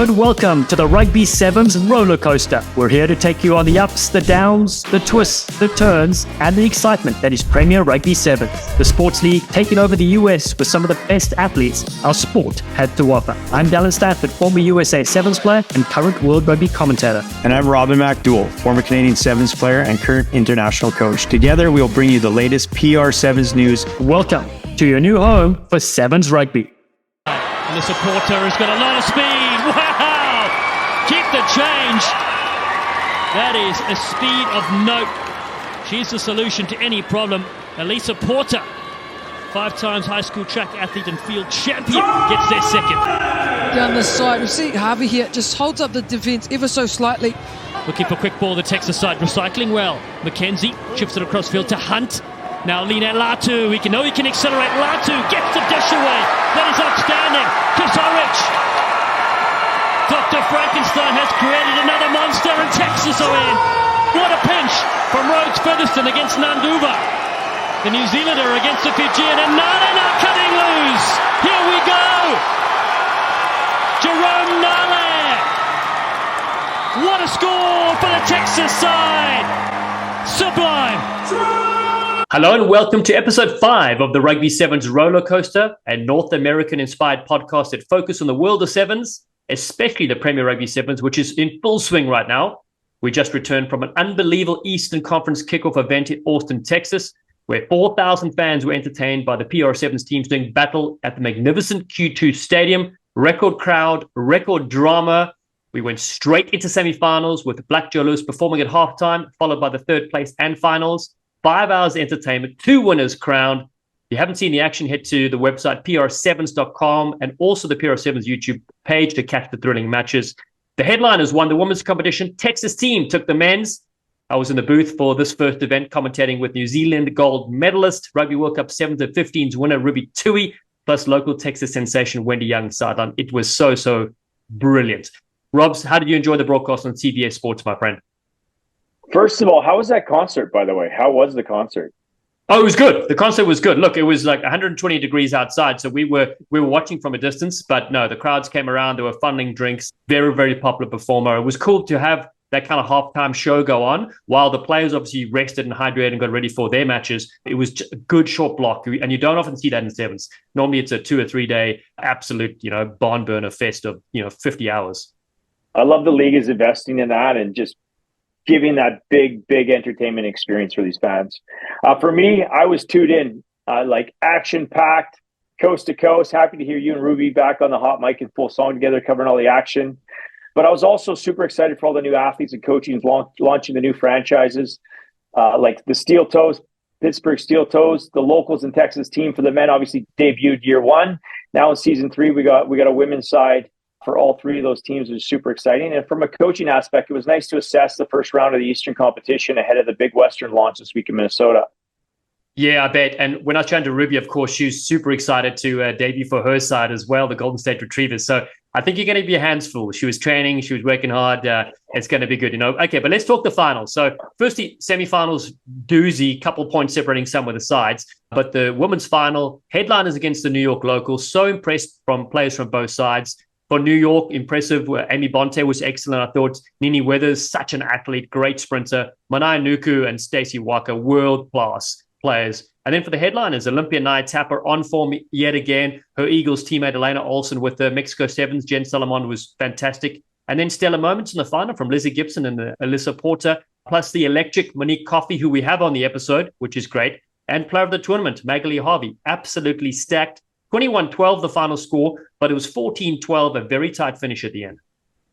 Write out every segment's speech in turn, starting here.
and welcome to the Rugby Sevens Rollercoaster. We're here to take you on the ups, the downs, the twists, the turns, and the excitement that is Premier Rugby Sevens, the sports league taking over the US with some of the best athletes our sport had to offer. I'm Dallen Stanford, former USA Sevens player and current World Rugby commentator. And I'm Robin MacDowell, former Canadian Sevens player and current international coach. Together, we'll bring you the latest PR Sevens news. Welcome to your new home for Sevens Rugby. And the supporter has got a lot of speed. Wow! Keep the change. That is a speed of note. She's the solution to any problem. Elisa Porter, 5 times high school track athlete and field champion, gets their second. Down the side, we see Harvey here, just holds up the defence ever so slightly. Looking for quick ball, the Texas side recycling well. Mackenzie shifts it across field to Hunt. Now Lina Latu, he can accelerate. Latu gets the dish away. That is outstanding. Kisarich. Dr. Frankenstein has created another monster and Texas are in. What a pinch from Rhodes Featherstone against Nanduva. The New Zealander against the Fijian and Nale now cutting loose. Here we go. Jerome Nale. What a score for the Texas side. Sublime. Hello and welcome to episode 5 of the Rugby Sevens Rollercoaster, a North American-inspired podcast that focuses on the world of sevens, especially the Premier Rugby Sevens, which is in full swing right now. We just returned from an unbelievable Eastern Conference kickoff event in Austin, Texas, where 4,000 fans were entertained by the PR Sevens teams doing battle at the magnificent Q2 Stadium. Record crowd, record drama. We went straight into semifinals with Black Joe Lewis performing at halftime, followed by the third place and finals. 5 hours entertainment, 2 winners crowned. If you haven't seen the action, head to the website pr7s.com and also the PR7s YouTube page to catch the thrilling matches. The headliners won the women's competition. Texas team took the men's. I was in the booth for this first event commentating with New Zealand gold medalist, Rugby World Cup 7 to 15's winner Ruby Tui, plus local Texas sensation Wendy Young sideline. It was so brilliant. Robs, how did you enjoy the broadcast on CBS Sports, my friend? First of all, how was that concert, by the way? How was the concert? Oh, it was good. The concert was good. Look, it was like 120 degrees outside, so we were watching from a distance, but no, the crowds came around. They were funneling drinks. Very popular performer. It was cool to have that kind of halftime show go on while the players obviously rested and hydrated and got ready for their matches. It was a good short block, and you don't often see that in sevens. Normally, it's a 2 or 3 day absolute, barn burner fest of 50 hours. I love the league is investing in that and just giving that big entertainment experience for these fans. For me, I was tuned in, like action-packed, coast to coast. Happy to hear you and Ruby back on the hot mic in full song together, covering all the action. But I was also super excited for all the new athletes and coaching launching the new franchises, like the Steel Toes, Pittsburgh Steel Toes, the locals in Texas team for the men obviously debuted year 1. Now in season 3, we got a women's side for all 3 of those teams, which is super exciting. And from a coaching aspect, it was nice to assess the first round of the Eastern competition ahead of the big Western launch this week in Minnesota. Yeah, I bet. And when I turned to Ruby, of course, she was super excited to debut for her side as well, the Golden State Retrievers. So I think you're going to be your hands full. She was training. She was working hard. It's going to be good, Okay, but let's talk the finals. So firstly, semifinals, doozy, couple points separating some of the sides. But the women's final, headliners against the New York locals. So impressed from players from both sides. For New York, impressive. Amy Bonte was excellent. I thought Nini Weathers, such an athlete, great sprinter. Manai Nuku and Stacey Walker, world-class players. And then for the headliners, Olympia Nia Tapper on form yet again. Her Eagles teammate Elena Olsen with the Mexico Sevens. Jen Solomon was fantastic. And then stellar moments in the final from Lizzie Gibson and Alyssa Porter, plus the electric Monique Coffey, who we have on the episode, which is great. And player of the tournament, Magali Harvey, absolutely stacked. 21-12 the final score, but it was 14-12, a very tight finish at the end.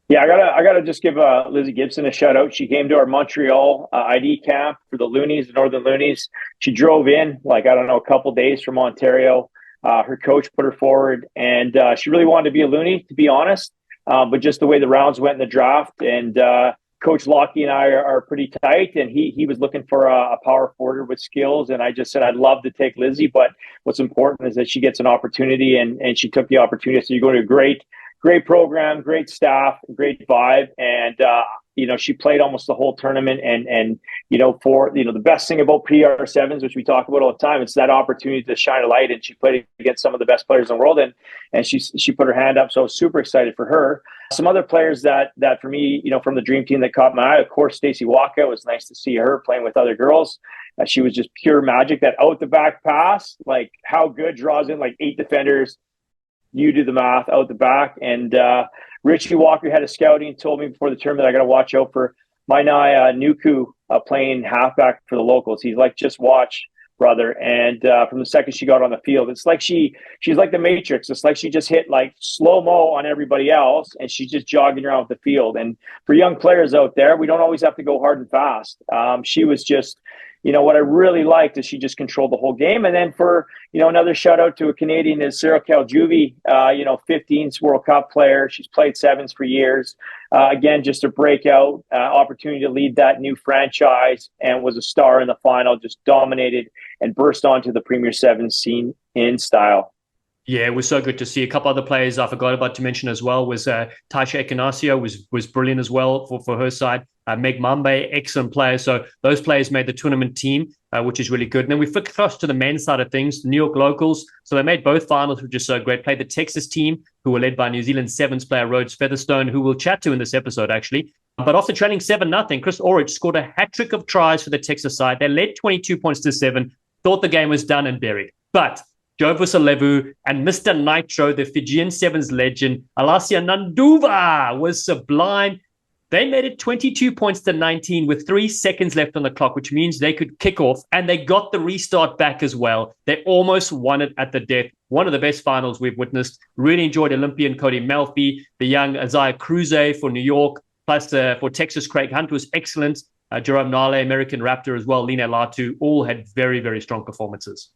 Yeah, I gotta just give Lizzie Gibson a shout out. She came to our Montreal ID camp for the Loonies, the Northern Loonies. She drove in, a couple days from Ontario. Her coach put her forward, and she really wanted to be a Loonie, to be honest. But just the way the rounds went in the draft, and Coach Lockie and I are pretty tight, and he was looking for a power forward with skills, and I just said I'd love to take Lizzie, but what's important is that she gets an opportunity, and she took the opportunity. So you're going to a great program, great staff, great vibe, and she played almost the whole tournament. And for the best thing about PR sevens, which we talk about all the time, it's that opportunity to shine a light. And she played against some of the best players in the world, and she put her hand up. So I was super excited for her. Some other players that for me, from the dream team that caught my eye, of course, Stacey Waka. It was nice to see her playing with other girls. She was just pure magic. That out the back pass, like how good, draws in like 8 defenders. You do the math, out the back. And Richie Walker had a scouting, told me before the tournament I got to watch out for Mainai Nuku playing halfback for the locals. He's like, just watch, brother. And from the second she got on the field, it's like she's like the Matrix. It's like she just hit like slow-mo on everybody else, and she's just jogging around the field. And for young players out there, we don't always have to go hard and fast. She was just, what I really liked is she just controlled the whole game. And then for, another shout out to a Canadian is Sarah Caljuvi, 15th World Cup player. She's played sevens for years. Again, just a breakout opportunity to lead that new franchise, and was a star in the final, just dominated and burst onto the Premier Sevens scene in style. Yeah, it was so good to see. A couple other players I forgot about to mention as well was Taisha Ekanasio was brilliant as well for her side. Meg Mambe, excellent player. So those players made the tournament team, which is really good. And then we flipped across to the men's side of things, the New York locals. So they made both finals, which is so great. Played the Texas team, who were led by New Zealand sevens player Rhodes Featherstone, who we'll chat to in this episode, actually. But after trailing 7-0, Chris Orridge scored a hat-trick of tries for the Texas side. They led 22 points to 7, thought the game was done and buried. But Jovus Alevu and Mr. Nitro, the Fijian Sevens legend, Alasia Nanduva, was sublime. They made it 22 points to 19 with 3 seconds left on the clock, which means they could kick off, and they got the restart back as well. They almost won it at the death. One of the best finals we've witnessed. Really enjoyed Olympian Cody Malfi, the young Isaiah Cruze for New York, plus for Texas, Craig Hunt was excellent. Jerome Nale, American Raptor as well, Lina Latu, all had very, very strong performances.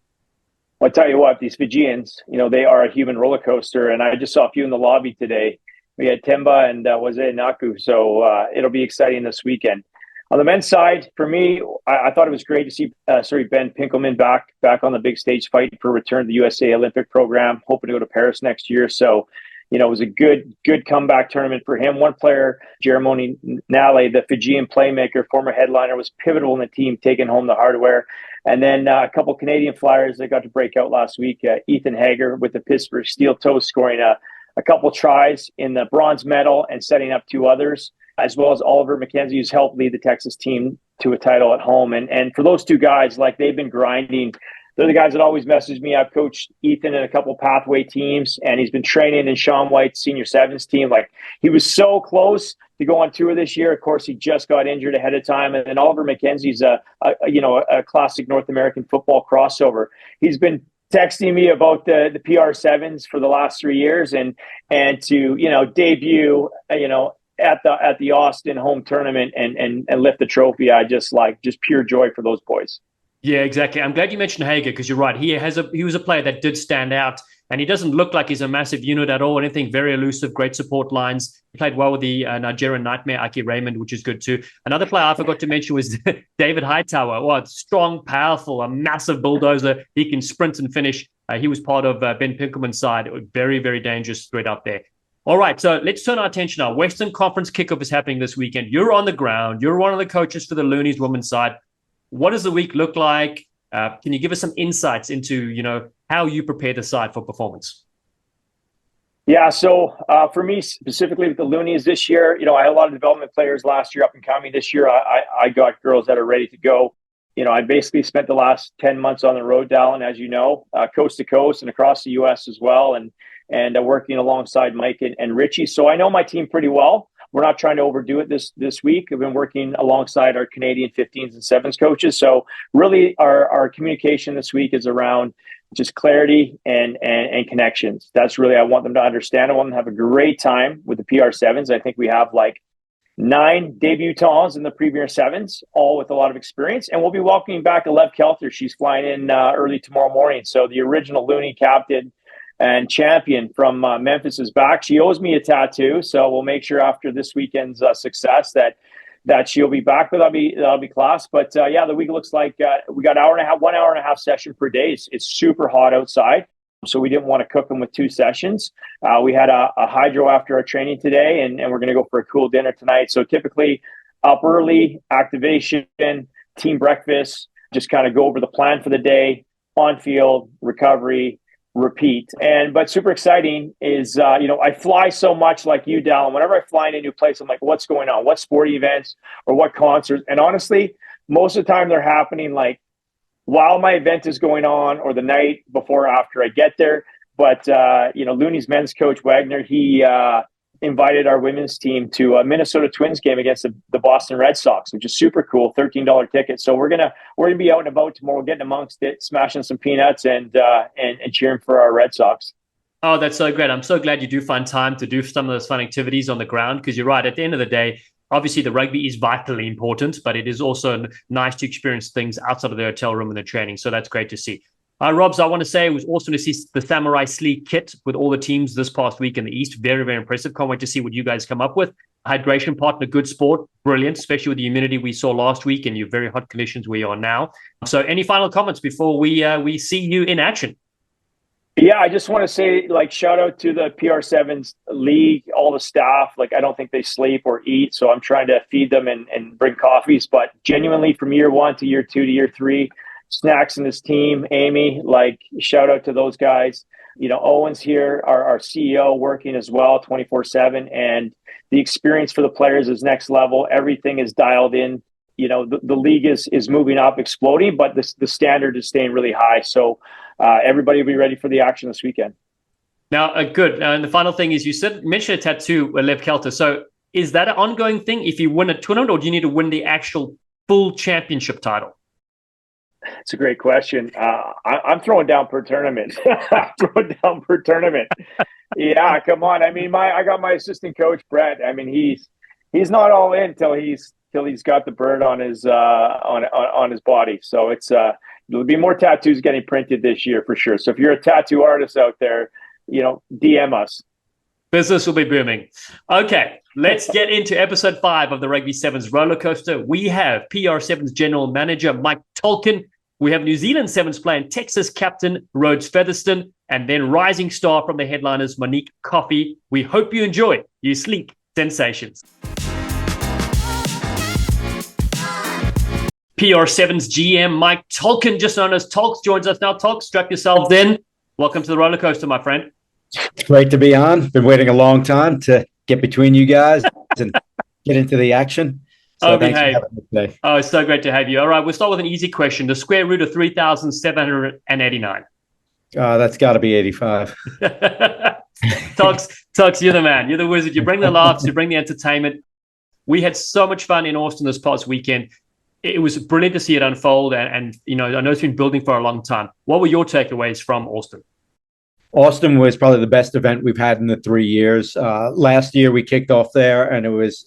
I'll tell you what, these Fijians, they are a human roller coaster, and I just saw a few in the lobby today. We had Temba and Waze Naku, so it'll be exciting this weekend. On the men's side, for me, I thought it was great to see Ben Pinkelman back on the big stage fighting for return to the USA Olympic program, hoping to go to Paris next year. So, it was a good comeback tournament for him. One player, Jeremoni Nale, the Fijian playmaker, former headliner, was pivotal in the team, taking home the hardware. And then a couple Canadian flyers that got to break out last week. Ethan Hager with the Pittsburgh Steel Toes scoring a couple tries in the bronze medal and setting up 2 others, as well as Oliver McKenzie, who's helped lead the Texas team to a title at home. And for those 2 guys, like, they've been grinding. They're the guys that always message me. I've coached Ethan in a couple pathway teams, and he's been training in Sean White's senior sevens team. Like, he was so close to go on tour this year. Of course, he just got injured ahead of time. And then Oliver McKenzie's a classic North American football crossover. He's been texting me about the PR sevens for the last 3 years, and to debut at the Austin home tournament and lift the trophy. I just pure joy for those boys. Yeah, exactly. I'm glad you mentioned Hager, because you're right. He was a player that did stand out, and he doesn't look like he's a massive unit at all. Anything very elusive, great support lines. He played well with the Nigerian Nightmare, Aki Raymond, which is good too. Another player I forgot to mention was David Hightower. Well, strong, powerful, a massive bulldozer. He can sprint and finish. He was part of Ben Pinkelman's side. It was very, very dangerous straight up there. All right, so let's turn our attention now. Western Conference kickoff is happening this weekend. You're on the ground. You're one of the coaches for the Loonies women's side. What does the week look like? Can you give us some insights into, how you prepare the side for performance? Yeah, so for me, specifically with the Loonies this year, I had a lot of development players last year up and coming. This year, I got girls that are ready to go. I basically spent the last 10 months on the road, Dallen, as you know, coast to coast and across the U.S. as well, and working alongside Mike and Richie. So I know my team pretty well. We're not trying to overdo it this week. I've been working alongside our Canadian 15s and 7s coaches. So really our communication this week is around just clarity and connections. That's really, I want them to understand. I want them to have a great time with the PR Sevens. I think we have like 9 debutants in the Premier Sevens, all with a lot of experience. And we'll be welcoming back Alev Kelter. She's flying in early tomorrow morning. So the original Looney captain and champion from Memphis is back. She owes me a tattoo, so we'll make sure after this weekend's success that she'll be back. But that'll be class. But the week looks like we got 1 hour and a half session per day. It's super hot outside. so we didn't want to cook them with 2 sessions. We had a hydro after our training today, and we're going to go for a cool dinner tonight. So typically up early, activation, team breakfast, just kind of go over the plan for the day, on field, recovery, repeat. But super exciting is, I fly so much like you, Dallen. Whenever I fly in a new place, I'm like, what's going on? What sporting events or what concerts? And honestly, most of the time they're happening like while my event is going on or the night before or after I get there. But, Looney's men's coach, Wagner, he invited our women's team to a Minnesota Twins game against the Boston Red Sox, which is super cool, $13 ticket. So we're gonna be out and about tomorrow, getting amongst it, smashing some peanuts and cheering for our Red Sox. Oh, that's so great. I'm so glad you do find time to do some of those fun activities on the ground, because you're right. At the end of the day, obviously the rugby is vitally important, but it is also nice to experience things outside of the hotel room and the training. So that's great to see. Robs, I want to say it was awesome to see the Samurai Sleek kit with all the teams this past week in the East. Very, very impressive. Can't wait to see what you guys come up with. Hydration partner, good sport. Brilliant, especially with the humidity we saw last week and your very hot conditions where you are now. So any final comments before we see you in action? Yeah, I just want to say, shout out to the PR Sevens League, all the staff. I don't think they sleep or eat, so I'm trying to feed them and bring coffees. But genuinely, from year 1 to year 2 to year 3, Snacks and his team, Amy, shout out to those guys. Owen's here, our CEO, working as well 24/7, and the experience for the players is next level. Everything is dialed in. The league is moving up, exploding, but the standard is staying really high. So everybody will be ready for the action this weekend. Now, good. And the final thing is, you mentioned a tattoo, Lev Kelter. So is that an ongoing thing if you win a tournament, or do you need to win the actual full championship title? It's a great question. I'm throwing down per tournament. Yeah, come on. I mean, I got my assistant coach, Brett. I mean, he's not all in till he's got the bird on his on his body. So there'll be more tattoos getting printed this year for sure. So if you're a tattoo artist out there, DM us. Business will be booming. Okay, let's get into episode 5 of the Rugby Sevens Rollercoaster. We have PR Sevens General Manager Mike Tolkien. We have New Zealand Sevens player and Texas captain Rhodes Featherstone, and then rising star from the headliners, Monique Coffey. We hope you enjoy you sleek sensations. PR Sevens GM Mike Tolkien, just known as Tolks, joins us now. Tolks, strap yourselves in. Welcome to the roller coaster, my friend. It's great to be on. Been waiting a long time to get between you guys and get into the action. So thanks for having me today. Oh, it's so great to have you. All right, we'll start with an easy question. The square root of 3,789. That's got to be 85. Tux, you're the man. You're the wizard. You bring the laughs. You bring the entertainment. We had so much fun in Austin this past weekend. It was brilliant to see it unfold. And I know it's been building for a long time. What were your takeaways from Austin? Austin was probably the best event we've had in the 3 years. Last year we kicked off there, and it was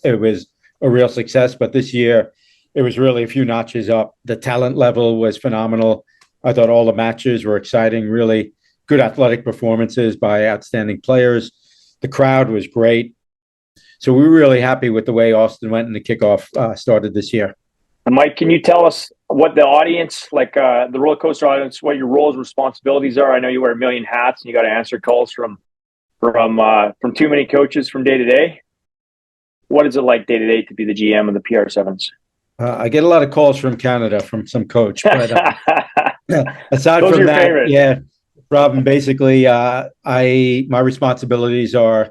a real success. But this year, it was really a few notches up. The talent level was phenomenal. I thought all the matches were exciting, really good athletic performances by outstanding players. The crowd was great. So we were really happy with the way Austin went and the kickoff started this year. And Mike, can you tell us what the audience, the roller coaster audience, what your roles and responsibilities are? I know you wear a million hats and you got to answer calls from too many coaches from day to day. What is it like day to day to be the GM of the PR Sevens? I get a lot of calls from Canada from some coach, but aside Those from that, favorite. Yeah, Robin, basically, my responsibilities are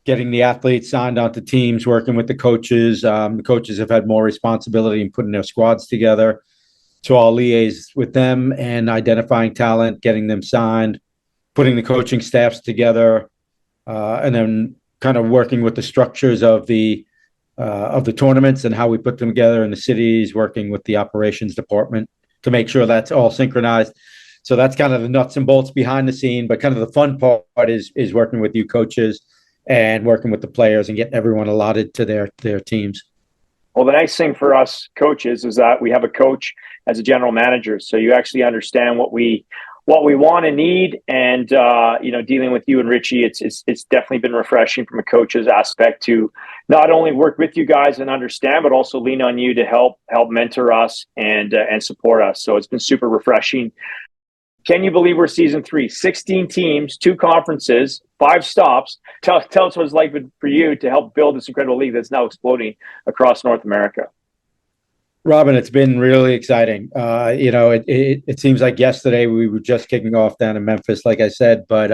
getting the athletes signed onto teams, working with the coaches. The coaches have had more responsibility in putting their squads together. So I'll liaise with them and identifying talent, getting them signed, putting the coaching staffs together, and then kind of working with the structures of the tournaments and how we put them together in the cities, working with the operations department to make sure that's all synchronized. So that's kind of the nuts and bolts behind the scene, but kind of the fun part is working with you coaches and working with the players and getting everyone allotted to their teams. Well, the nice thing for us coaches is that we have a coach as a general manager. So you actually understand what we want and need. And, dealing with you and Richie, it's definitely been refreshing from a coach's aspect to not only work with you guys and understand, but also lean on you to help mentor us and support us. So it's been super refreshing. Can you believe we're season 3? 16 teams, 2 conferences, 5 stops. Tell us what it's like for you to help build this incredible league that's now exploding across North America. Robin, it's been really exciting. It seems like yesterday we were just kicking off down in Memphis, like I said, but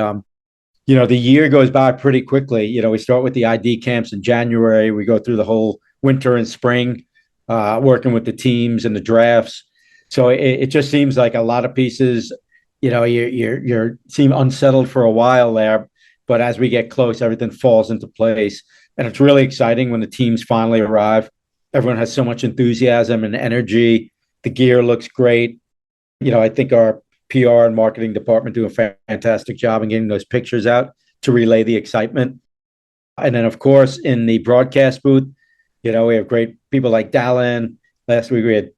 the year goes by pretty quickly. We start with the ID camps in January. We go through the whole winter and spring, working with the teams and the drafts. So it just seems like a lot of pieces. You seem unsettled for a while there, but as we get close, everything falls into place. And it's really exciting when the teams finally arrive. Everyone has so much enthusiasm and energy. The gear looks great. I think our PR and marketing department do a fantastic job in getting those pictures out to relay the excitement. And then, of course, in the broadcast booth, we have great people like Dallen. Last week we had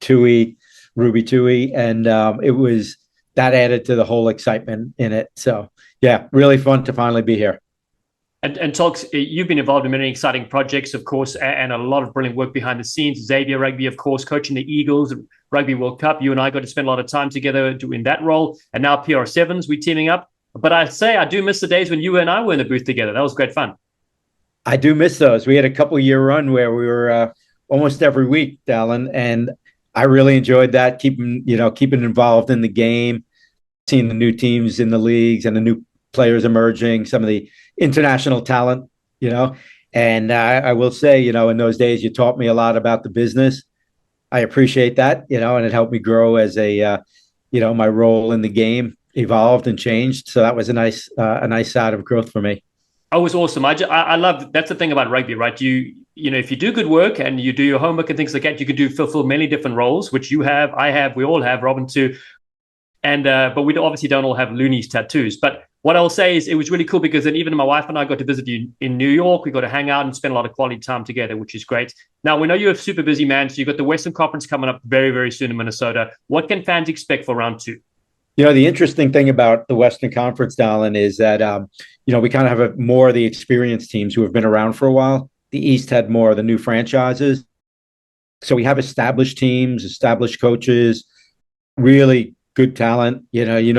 Ruby Tui, and it was that added to the whole excitement in it. So, yeah, really fun to finally be here. And Talks, you've been involved in many exciting projects, of course, and a lot of brilliant work behind the scenes. Xavier Rugby, of course, coaching the Eagles, Rugby World Cup. You and I got to spend a lot of time together doing that role. And now PR Sevens, we're teaming up. But I say I do miss the days when you and I were in the booth together. That was great fun. I do miss those. We had a couple-year run where we were almost every week, Dallen, and I really enjoyed that, keeping involved in the game, seeing the new teams in the leagues and the new players emerging, some of the international talent, and I will say, in those days, you taught me a lot about the business. I appreciate that, and it helped me grow as my role in the game evolved and changed. So that was a nice side of growth for me. Oh, it was awesome. I love, that's the thing about rugby, right? If you do good work and you do your homework and things like that, you can fulfill many different roles, which you have, I have, we all have, Robin too. And but we obviously don't all have loonies tattoos. But what I'll say is it was really cool because then even my wife and I got to visit you in New York. We got to hang out and spend a lot of quality time together, which is great. Now, we know you're a super busy man, so you've got the Western Conference coming up very, very soon in Minnesota. What can fans expect for round 2? The interesting thing about the Western Conference, Dallen, is that, we kind of have more of the experienced teams who have been around for a while. The East had more of the new franchises. So we have established teams, established coaches, really good talent.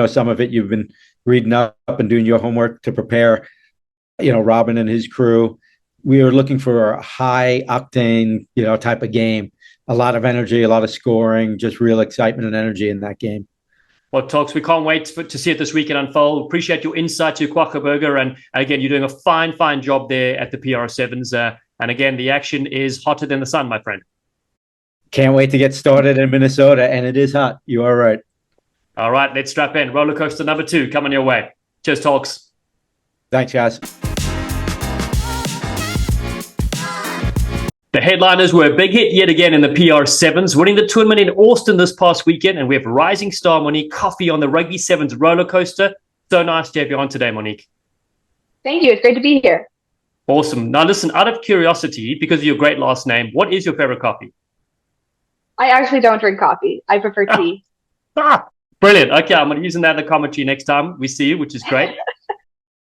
Some of it you've been reading up and doing your homework to prepare, Robin and his crew. We are looking for a high octane, type of game, a lot of energy, a lot of scoring, just real excitement and energy in that game. Well, Talks, we can't wait to see it this weekend unfold. Appreciate your insight to Quackerburger. And again, you're doing a fine job there at the PR Sevens. And again, the action is hotter than the sun, my friend. Can't wait to get started in Minnesota. And it is hot. You are right. All right, let's strap in. Roller coaster number 2 coming your way. Cheers, Talks. Thanks, guys. The headliners were a big hit yet again in the PR Sevens, winning the tournament in Austin this past weekend. And we have rising star Monique Coffey on the Rugby Sevens Rollercoaster. So nice to have you on today, Monique. Thank you. It's great to be here. Awesome. Now, listen, out of curiosity, because of your great last name, what is your favorite coffee? I actually don't drink coffee. I prefer tea. Brilliant. Okay, I'm going to use that in the commentary next time we see you, which is great.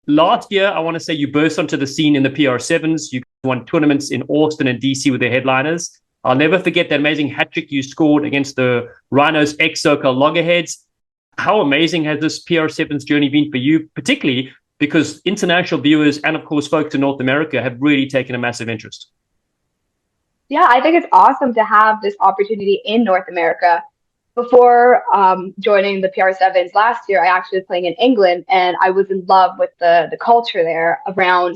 Last year, I want to say you burst onto the scene in the PR Sevens. You won tournaments in Austin and DC with the headliners. I'll never forget that amazing hat-trick you scored against the Rhinos ex-SoCal Loggerheads. How amazing has this PR Sevens journey been for you, particularly because international viewers and, of course, folks in North America have really taken a massive interest? Yeah, I think it's awesome to have this opportunity in North America. Before joining the PR Sevens last year, I actually was playing in England, and I was in love with the culture there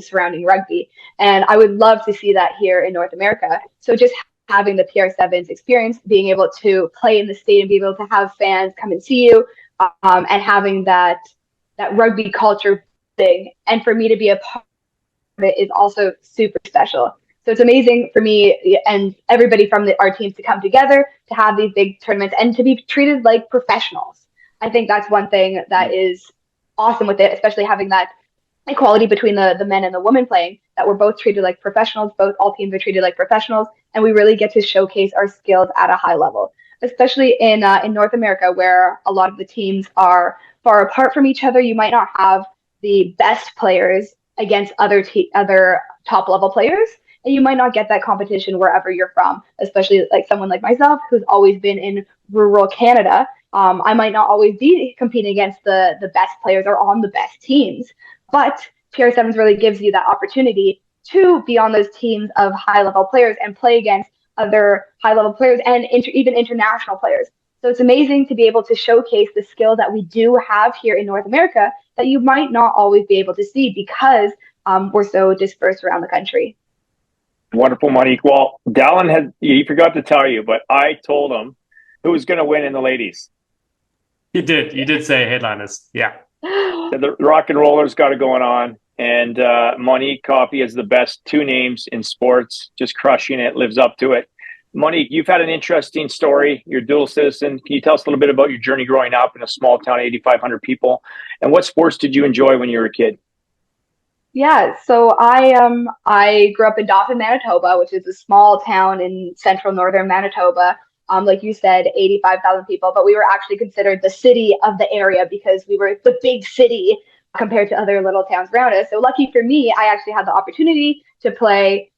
surrounding rugby. And I would love to see that here in North America. So just having the PR Sevens experience, being able to play in the stadium, being able to have fans come and see you, and having that rugby culture thing. And for me to be a part of it is also super special. So it's amazing for me and everybody from our teams to come together, to have these big tournaments and to be treated like professionals. I think that's one thing that is awesome with it, especially having that equality between the men and the women playing, that we're both treated like professionals, all teams are treated like professionals, and we really get to showcase our skills at a high level, especially in North America, where a lot of the teams are far apart from each other. You might not have the best players against other top level players, and you might not get that competition wherever you're from, especially like someone like myself who's always been in rural Canada. I might not always be competing against the best players or on the best teams, but PR7s really gives you that opportunity to be on those teams of high-level players and play against other high-level players and even international players. So it's amazing to be able to showcase the skill that we do have here in North America that you might not always be able to see because we're so dispersed around the country. Wonderful, Monique. Well, Dallen he forgot to tell you, but I told him who was going to win in the ladies. You did say headliners. Yeah. So the rock and rollers got it going on. And Monique Coffey is the best two names in sports, just crushing it, lives up to it. Monique, you've had an interesting story. You're a dual citizen. Can you tell us a little bit about your journey growing up in a small town, 8,500 people? And what sports did you enjoy when you were a kid? Yeah, so I grew up in Dauphin, Manitoba, which is a small town in central northern Manitoba. Like you said, 85,000 people, but we were actually considered the city of the area because we were the big city compared to other little towns around us. So lucky for me, I actually had the opportunity to play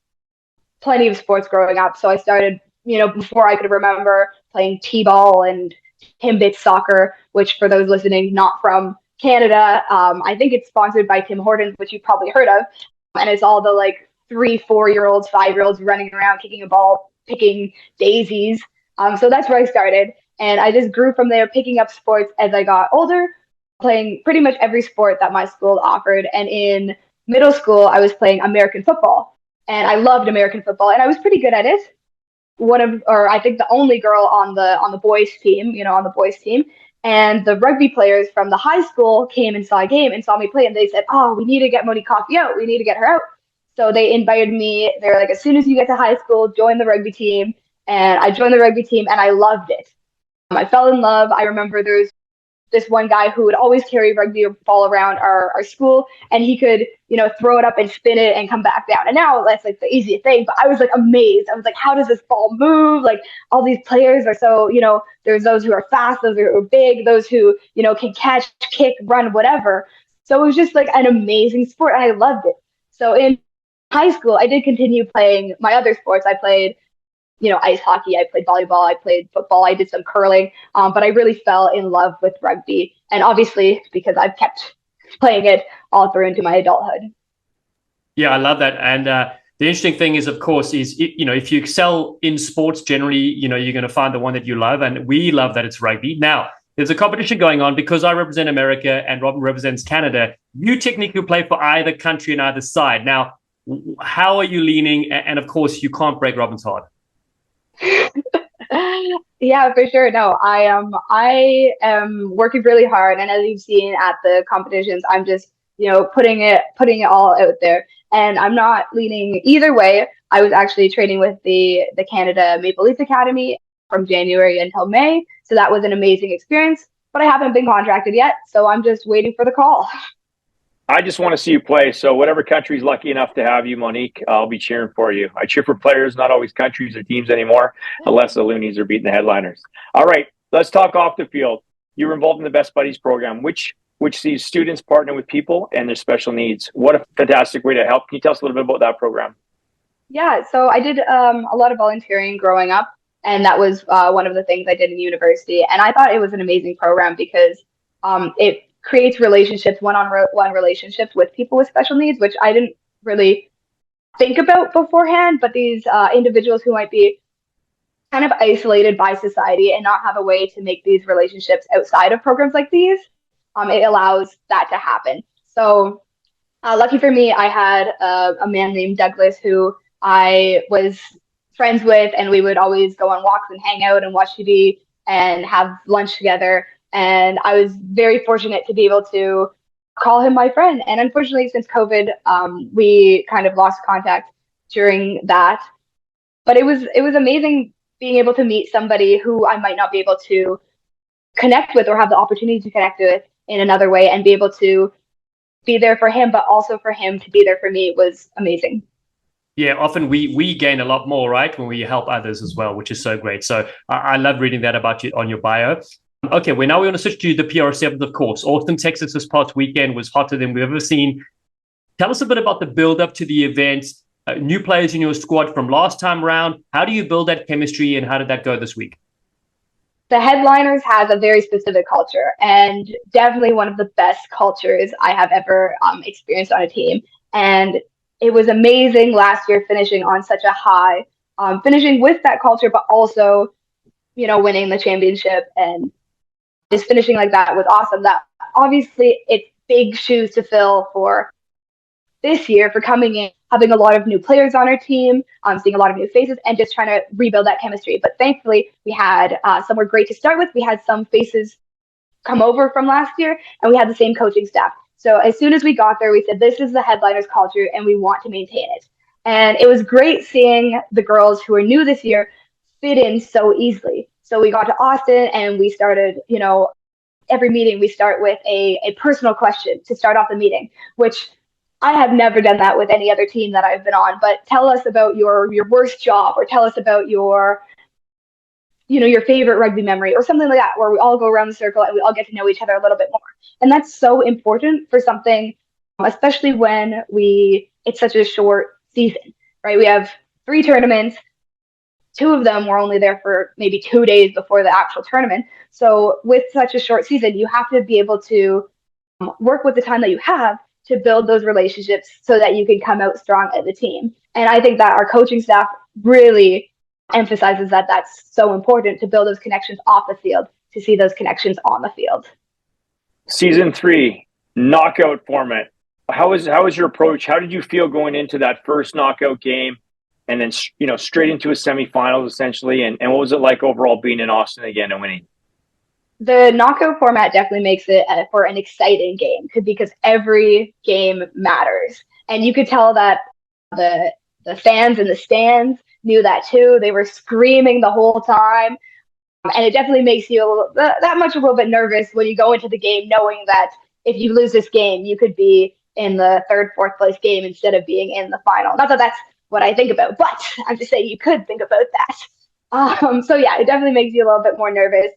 plenty of sports growing up. So I started, before I could remember, playing t-ball and Timbit soccer, which for those listening, not from Canada, I think it's sponsored by Tim Hortons, which you've probably heard of. And it's all the 3, 4-year-olds, 5-year-olds running around, kicking a ball, picking daisies. So that's where I started. And I just grew from there, picking up sports as I got older, playing pretty much every sport that my school offered. And in middle school, I was playing American football. And I loved American football, and I was pretty good at it. I think the only girl on the boys team, And the rugby players from the high school came and saw a game and saw me play, and they said, "Oh, we need to get Monique Coffey out. We need to get her out." So they invited me. They were like, "As soon as you get to high school, join the rugby team." And I joined the rugby team, and I loved it. I fell in love. I remember there's this one guy who would always carry rugby ball around our school, and he could, throw it up and spin it and come back down. And now that's the easiest thing, but I was amazed. I was how does this ball move? All these players are so, there's those who are fast, those who are big, those who, can catch, kick, run, whatever. So it was just an amazing sport, and I loved it. So in high school, I did continue playing my other sports. I played ice hockey, I played volleyball, I played football, I did some curling, but I really fell in love with rugby. And obviously, because I've kept playing it all through into my adulthood. Yeah, I love that. And the interesting thing is, of course, if you excel in sports generally, you're going to find the one that you love. And we love that it's rugby. Now, there's a competition going on because I represent America and Robin represents Canada. You technically play for either country and either side. Now, how are you leaning? And of course, you can't break Robin's heart. Yeah, for sure. No, I am working really hard, and as you've seen at the competitions, I'm just putting it all out there, and I'm not leaning either way. I was actually training with the Canada Maple Leafs Academy from January until May, so that was an amazing experience. But I haven't been contracted yet, so I'm just waiting for the call. I just want to see you play. So whatever country's lucky enough to have you, Monique, I'll be cheering for you. I cheer for players, not always countries or teams anymore, unless the Loonies are beating the headliners. All right, let's talk off the field. You were involved in the Best Buddies program, which sees students partner with people and their special needs. What a fantastic way to help. Can you tell us a little bit about that program? Yeah, so I did a lot of volunteering growing up, and that was one of the things I did in university. And I thought it was an amazing program because it creates relationships, one-on-one relationships with people with special needs, which I didn't really think about beforehand. But these individuals who might be kind of isolated by society and not have a way to make these relationships outside of programs like these, it allows that to happen. So lucky for me, I had a man named Douglas who I was friends with, and we would always go on walks and hang out and watch TV and have lunch together. And I was very fortunate to be able to call him my friend. And unfortunately, since COVID, we kind of lost contact during that. But it was amazing being able to meet somebody who I might not be able to connect with or have the opportunity to connect with in another way, and be able to be there for him, but also for him to be there for me was amazing. Yeah, often we gain a lot more, right, when we help others as well, which is so great. So I love reading that about you on your bio. Okay, we want to switch to the PR7s, of course. Austin, Texas this past weekend was hotter than we've ever seen. Tell us a bit about the build-up to the event, new players in your squad from last time round. How do you build that chemistry, and how did that go this week? The Headliners has a very specific culture, and definitely one of the best cultures I have ever experienced on a team. And it was amazing last year finishing on such a high, finishing with that culture, but also, winning the championship and just finishing like that was awesome. That obviously it's big shoes to fill for this year for coming in, having a lot of new players on our team, seeing a lot of new faces, and just trying to rebuild that chemistry. But thankfully, we had some were great to start with. We had some faces come over from last year, and we had the same coaching staff. So as soon as we got there, we said, this is the Headliners culture, and we want to maintain it. And it was great seeing the girls who are new this year fit in so easily. So we got to Austin, and we started, every meeting we start with a personal question to start off the meeting, which I have never done that with any other team that I've been on. But tell us about your worst job, or tell us about your favorite rugby memory, or something like that, where we all go around the circle and we all get to know each other a little bit more. And that's so important for something, especially when it's such a short season, right? We have 3 tournaments. 2 of them were only there for maybe 2 days before the actual tournament. So with such a short season, you have to be able to work with the time that you have to build those relationships so that you can come out strong as a team. And I think that our coaching staff really emphasizes that that's so important, to build those connections off the field, to see those connections on the field. Season 3, knockout format. How was your approach? How did you feel going into that first knockout game, and then straight into a semifinals essentially? And what was it like overall being in Austin again and winning? The knockout format definitely makes it for an exciting game, because every game matters. And you could tell that the fans in the stands knew that too. They were screaming the whole time. And it definitely makes you that much a little bit nervous when you go into the game, knowing that if you lose this game, you could be in the 3rd, 4th place game instead of being in the final. Not that that's what I think about, but I'm just saying you could think about that. So yeah, it definitely makes you a little bit more nervous.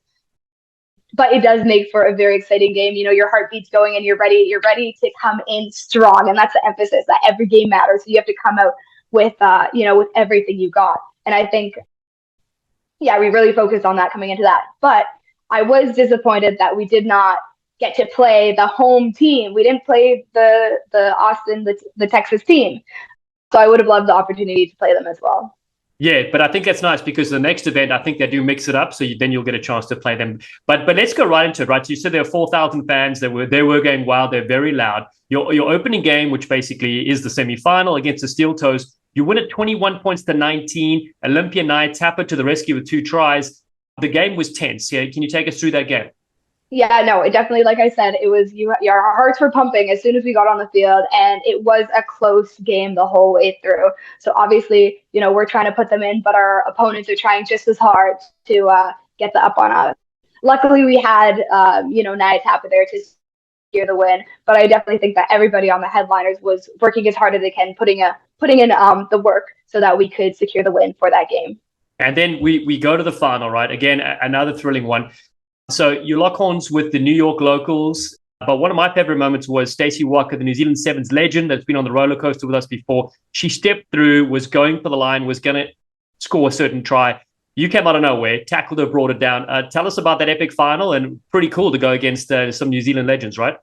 But it does make for a very exciting game. Your heartbeat's going and you're ready to come in strong. And that's the emphasis, that every game matters. So you have to come out with, with everything you got. And I think, we really focused on that coming into that. But I was disappointed that we did not get to play the home team. We didn't play the Austin, the Texas team. So I would have loved the opportunity to play them as well. Yeah, but I think that's nice, because the next event, I think they do mix it up, so then you'll get a chance to play them. But let's go right into it, right? So you said there were 4,000 fans. They were going wild. They're very loud. Your opening game, which basically is the semifinal against the Steel Toes, you win it 21 points to 19. Olympia Knight tap it to the rescue with 2 tries. The game was tense. Yeah, can you take us through that game? Yeah, no, it definitely, like I said, it was your hearts were pumping as soon as we got on the field, and it was a close game the whole way through. So obviously, we're trying to put them in, but our opponents are trying just as hard to get the up on us. Luckily, we had Nia Tapper there to secure the win, but I definitely think that everybody on the Headliners was working as hard as they can, putting in the work so that we could secure the win for that game. And then we go to the final, right? Again, another thrilling one. So you lock horns with the New York locals. But one of my favorite moments was Stacey Walker, the New Zealand Sevens legend that's been on the roller coaster with us before. She stepped through, was going for the line, was going to score a certain try. You came out of nowhere, tackled her, brought it down. Tell us about that epic final, and pretty cool to go against some New Zealand legends, right?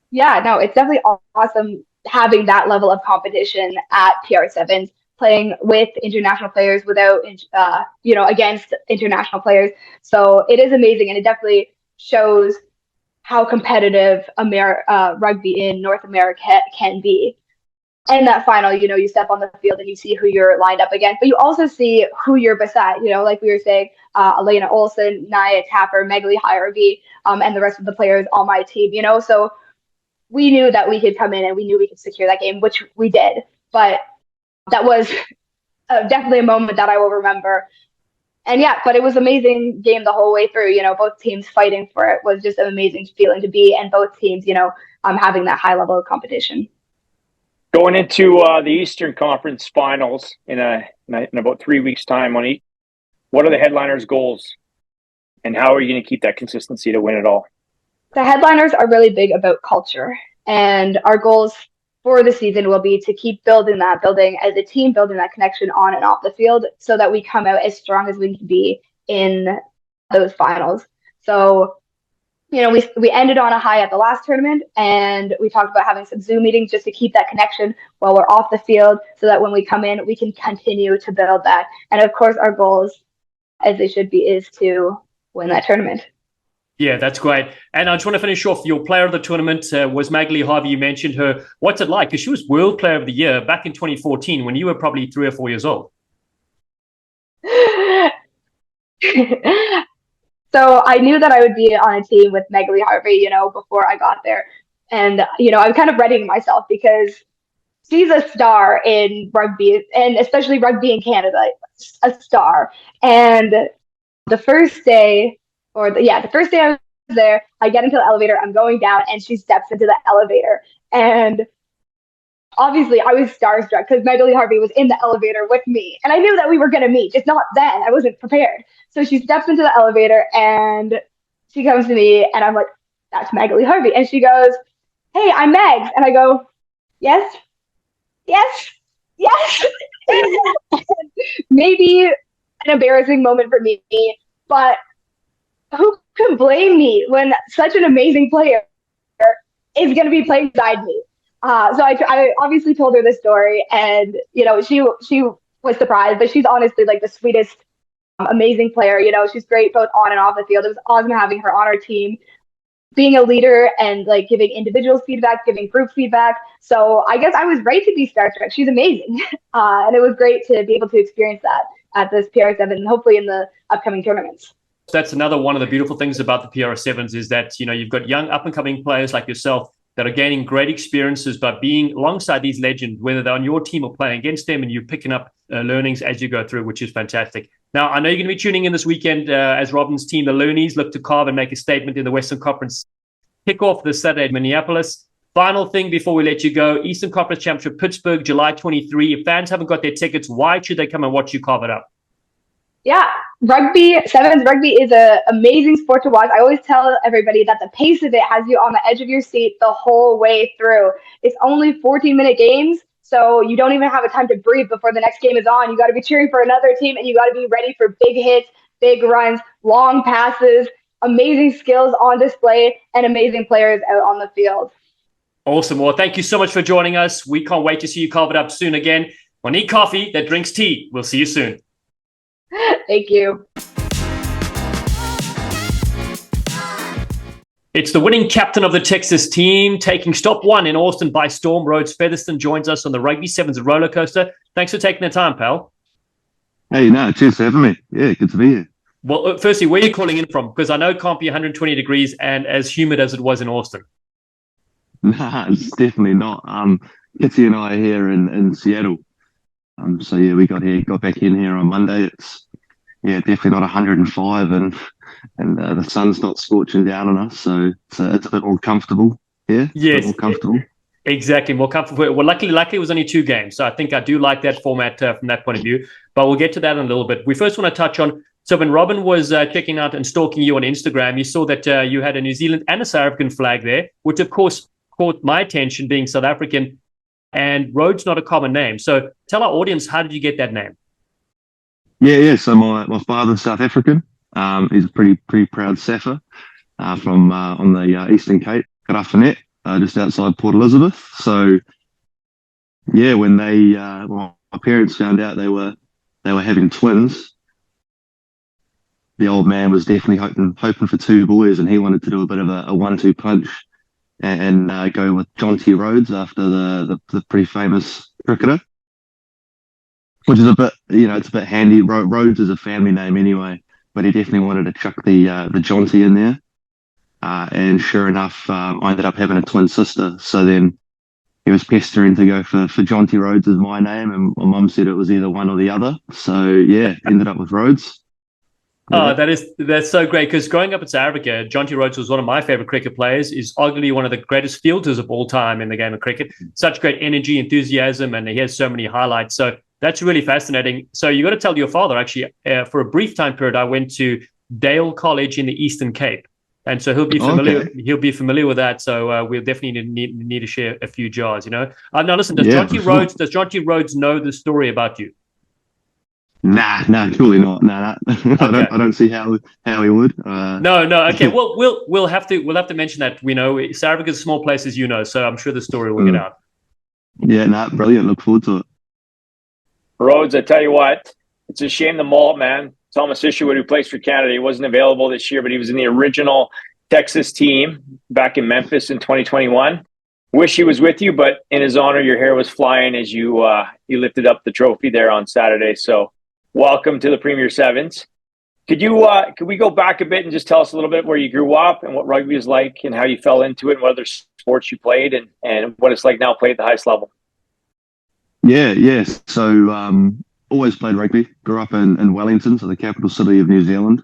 Yeah, no, it's definitely awesome having that level of competition at PR Sevens, playing with international players without, against international players. So it is amazing, and it definitely shows how competitive rugby in North America can be. And that final, you step on the field and you see who you're lined up against, but you also see who you're beside, like we were saying, Elena Olsen, Nia Tapper, Megali Hirevy, and the rest of the players on my team, so we knew that we could come in and we knew we could secure that game, which we did. But that was definitely a moment that I will remember. And but it was an amazing game the whole way through. Both teams fighting for it was just an amazing feeling to be, and both teams, having that high level of competition. Going into the Eastern Conference Finals in about 3 weeks' time, Monique, what are the Headliners' goals, and how are you going to keep that consistency to win it all? The Headliners are really big about culture, and our goals for the season will be to keep building as a team, building that connection on and off the field, so that we come out as strong as we can be in those finals. So, we ended on a high at the last tournament, and we talked about having some Zoom meetings just to keep that connection while we're off the field so that when we come in, we can continue to build that. And of course, our goals, as they should be, is to win that tournament. Yeah, that's great. And I just want to finish off. Your player of the tournament was Magali Harvey. You mentioned her. What's it like? Because she was World Player of the Year back in 2014 when you were probably 3 or 4 years old. So I knew that I would be on a team with Magali Harvey, before I got there. And, I'm kind of readying myself because she's a star in rugby, and especially rugby in Canada, a star. And the first day I was there, I get into the elevator, I'm going down, and she steps into the elevator. And obviously I was starstruck because Magali Harvey was in the elevator with me. And I knew that we were going to meet, just not then. I wasn't prepared. So she steps into the elevator and she comes to me and I'm like, that's Magali Harvey. And she goes, hey, I'm Megs. And I go, yes. Maybe an embarrassing moment for me, but who can blame me when such an amazing player is going to be playing beside me? So I obviously told her this story, and she was surprised, but she's honestly like the sweetest, amazing player. She's great both on and off the field. It was awesome having her on our team, being a leader and like giving individuals feedback, giving group feedback. So I guess I was right to be starstruck. She's amazing, and it was great to be able to experience that at this PR7 and hopefully in the upcoming tournaments. That's another one of the beautiful things about the PR7s is that you've got young up and coming players like yourself that are gaining great experiences by being alongside these legends, whether they're on your team or playing against them, and you're picking up learnings as you go through, which is fantastic. Now, I know you're going to be tuning in this weekend as Robin's team, the Loonies, look to carve and make a statement in the Western Conference kickoff this Saturday in Minneapolis. Final thing before we let you go, Eastern Conference Championship, Pittsburgh, July 23. If fans haven't got their tickets, why should they come and watch you carve it up? Yeah, sevens rugby is an amazing sport to watch. I always tell everybody that the pace of it has you on the edge of your seat the whole way through. It's only 14-minute games, so you don't even have a time to breathe before the next game is on. You got to be cheering for another team, and you got to be ready for big hits, big runs, long passes, amazing skills on display, and amazing players out on the field. Awesome. Well, thank you so much for joining us. We can't wait to see you carve it up soon again. Monique Coffey, that drinks tea. We'll see you soon. Thank you. It's the winning captain of the Texas team, taking stop 1 in Austin by storm. Rhodes Featherstone joins us on the Rugby Sevens Rollercoaster. Thanks for taking the time, pal. Hey, no, cheers for having me. Yeah, good to be here. Well, firstly, where are you calling in from? Because I know it can't be 120 degrees and as humid as it was in Austin. Nah, it's definitely not. Kitty and I are here in Seattle. So yeah, we got back in here on Monday. It's definitely not 105, and the sun's not scorching down on us, so it's a bit more comfortable here. Yes, more comfortable. Exactly, more comfortable. Well, luckily it was only 2 games, so I think I do like that format from that point of view. But we'll get to that in a little bit. We first want to touch on. So when Robin was checking out and stalking you on Instagram, you saw that you had a New Zealand and a South African flag there, which of course caught my attention, being South African. And Rhodes not a common name. So tell our audience, how did you get that name? Yeah. So my father's South African. He's a pretty proud Safa from on the Eastern Cape, Karafanet, just outside Port Elizabeth. So yeah, when my parents found out they were having twins, the old man was definitely hoping for 2 boys, and he wanted to do a bit of a 1-2 punch and go with John T. Rhodes after the pretty famous cricketer, which is a bit, it's a bit handy. Rhodes is a family name anyway, but he definitely wanted to chuck the John T. in there. And sure enough, I ended up having a twin sister. So then he was pestering to go for John T. Rhodes as my name, and my mum said it was either one or the other. So yeah, ended up with Rhodes. Oh, that's so great, because growing up in South Africa, John T. Rhodes was one of my favorite cricket players. He's arguably one of the greatest fielders of all time in the game of cricket. Such great energy, enthusiasm, and he has so many highlights. So that's really fascinating. So you got to tell your father, actually, for a brief time period, I went to Dale College in the Eastern Cape. And so he'll be familiar. Okay. He'll be familiar with that. So we'll definitely need to share a few jars. Now listen. Does John T. Rhodes know the story about you? Nah, surely not. Nah. Okay. I don't see how he would. No, no. Okay. Well, we'll have to mention that. We know South Africa's a small place, as you know, so I'm sure the story will get out. Yeah, nah, brilliant. Look forward to it. Rhodes, I tell you what, it's a shame the malt, man. Thomas Isherwood, who plays for Canada, he wasn't available this year, but he was in the original Texas team back in Memphis in 2021. Wish he was with you, but in his honor, your hair was flying as you lifted up the trophy there on Saturday. So, welcome to the Premier Sevens. Could we go back a bit and just tell us a little bit where you grew up and what rugby is like and how you fell into it and what other sports you played and what it's like now playing at the highest level? Yeah. So always played rugby. Grew up in Wellington, so the capital city of New Zealand,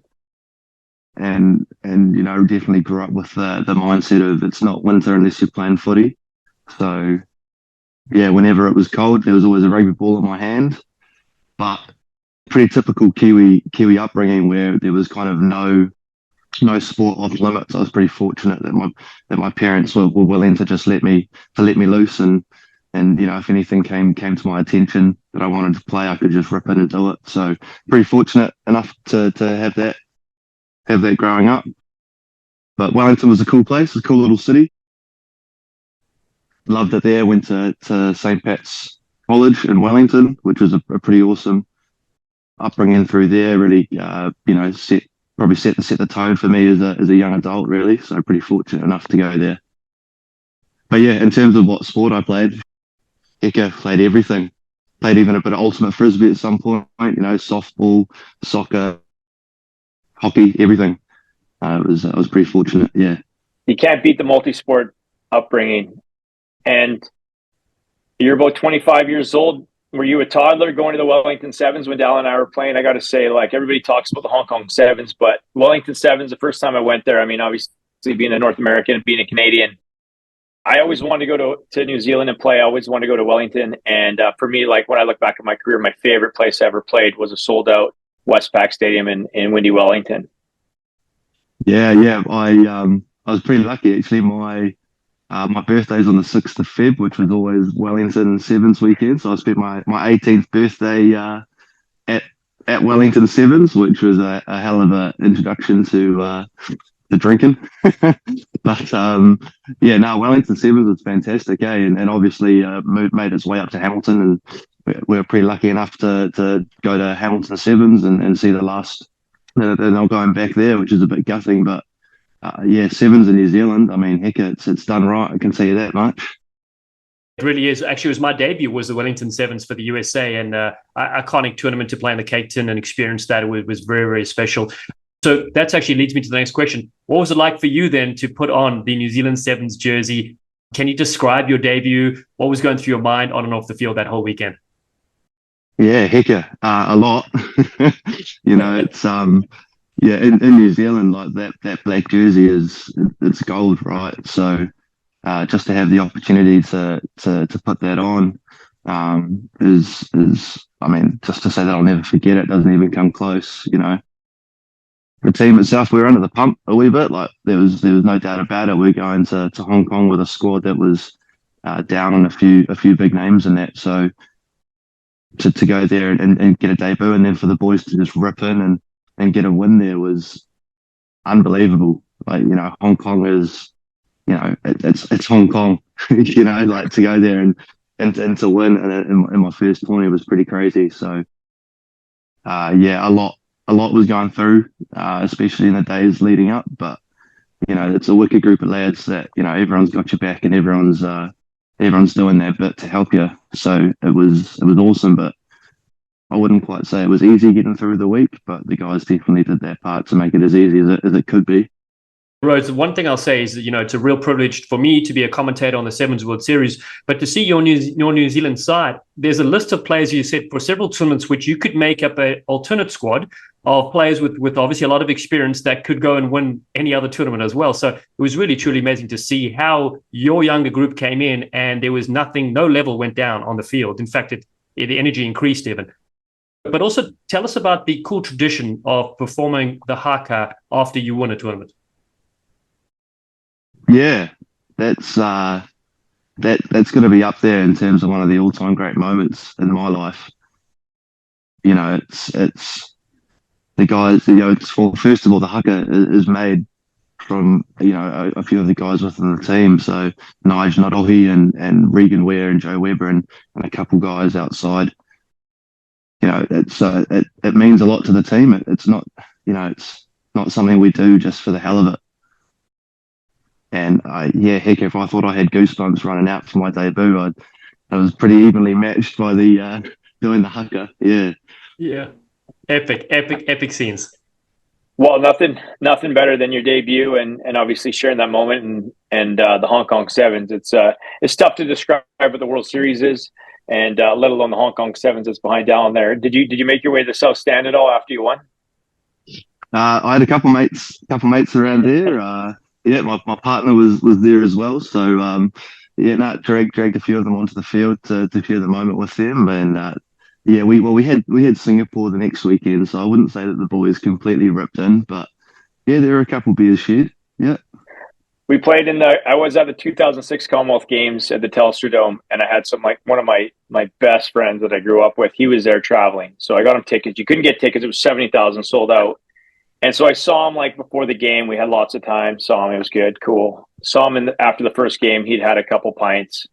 and definitely grew up with the mindset of it's not winter unless you're playing footy. So yeah, whenever it was cold, there was always a rugby ball in my hand. But pretty typical Kiwi upbringing where there was kind of no sport off limits. I was pretty fortunate that my parents were willing to just let me loose and if anything came to my attention that I wanted to play, I could just rip in and do it. So pretty fortunate enough to have that growing up. But Wellington was a cool place, a cool little city. Loved it there. Went to St. Pat's College in Wellington, which was a pretty awesome upbringing through there. Really, set the tone for me as a young adult, really. So pretty fortunate enough to go there. But yeah, in terms of what sport I played, played everything. Played even a bit of ultimate frisbee at some point. Softball, soccer, hockey, everything. I was pretty fortunate. Yeah. You can't beat the multi-sport upbringing. And you're about 25 years old. Were you a toddler going to the Wellington Sevens when Dallen and I were playing? I got to say, like, everybody talks about the Hong Kong Sevens, but Wellington Sevens, the first time I went there, I mean, obviously being a North American and being a Canadian, I always wanted to go to New Zealand and play. I always wanted to go to Wellington. And for me, like when I look back at my career, my favorite place I ever played was a sold out Westpac Stadium in windy Wellington. Yeah. I was pretty lucky actually. My birthday's on the 6th of Feb, which was always Wellington Sevens weekend. So I spent my 18th birthday at Wellington Sevens, which was a hell of an introduction to drinking. But Wellington Sevens was fantastic, and obviously made its way up to Hamilton, and we were pretty lucky enough to go to Hamilton Sevens and see the last. They're not going back there, which is a bit gutting, but Sevens in New Zealand. I mean, heck, it's done right. I can tell you that much. It really is. Actually, it was my debut was the Wellington Sevens for the USA, and iconic tournament to play in the Cape Town and experience that. It was very, very special. So that actually leads me to the next question. What was it like for you then to put on the New Zealand Sevens jersey? Can you describe your debut? What was going through your mind on and off the field that whole weekend? Yeah, a lot. It's in New Zealand, like that black jersey it's gold, right? So just to have the opportunity to put that on is I mean, just to say that I'll never forget it doesn't even come close. The team itself, we were under the pump a wee bit. Like there was no doubt about it. We're going to Hong Kong with a squad that was down on a few big names in that. So to go there and get a debut, and then for the boys to just rip in and get a win there was unbelievable. Like Hong Kong is, it's Hong Kong. Like to go there and to win in my first tournament was pretty crazy. So a lot was going through, especially in the days leading up. But it's a wicked group of lads that everyone's got your back and everyone's doing their bit to help you. So it was awesome. But I wouldn't quite say it was easy getting through the week, but the guys definitely did their part to make it as easy as it could be. Rhodes, one thing I'll say is that, it's a real privilege for me to be a commentator on the Sevens World Series, but to see your New Zealand side, there's a list of players you said for several tournaments which you could make up an alternate squad of players with obviously a lot of experience that could go and win any other tournament as well. So it was really, truly amazing to see how your younger group came in and there was no level went down on the field. In fact, the energy increased even. But also tell us about the cool tradition of performing the haka after you won a tournament. Yeah, that's going to be up there in terms of one of the all-time great moments in my life. it's the guys. It's first of all, the haka is made from a few of the guys within the team. So Nige Nadohi and Regan Ware and Joe Weber and a couple guys outside. It means a lot to the team. It's not it's not something we do just for the hell of it. And heck, if I thought I had goosebumps running out for my debut, I was pretty evenly matched by the doing the haka. Yeah, epic scenes. Well, nothing better than your debut, and obviously sharing that moment and the Hong Kong Sevens. It's tough to describe what the World Series is, and let alone the Hong Kong Sevens that's behind Dallen there. Did you make your way to the South Stand at all after you won? I had a couple mates around there. My partner was there as well. So dragged a few of them onto the field to share the moment with them, and we had Singapore the next weekend, so I wouldn't say that the boys completely ripped in, but there were a couple beers shared. Yeah. We played I was at the 2006 Commonwealth Games at the Telstra Dome, and I had one of my best friends that I grew up with. He was there traveling, so I got him tickets. You couldn't get tickets; it was 70,000 sold out. And so I saw him before the game. We had lots of time. Saw him; it was good, cool. Saw him after the first game. He'd had a couple pints.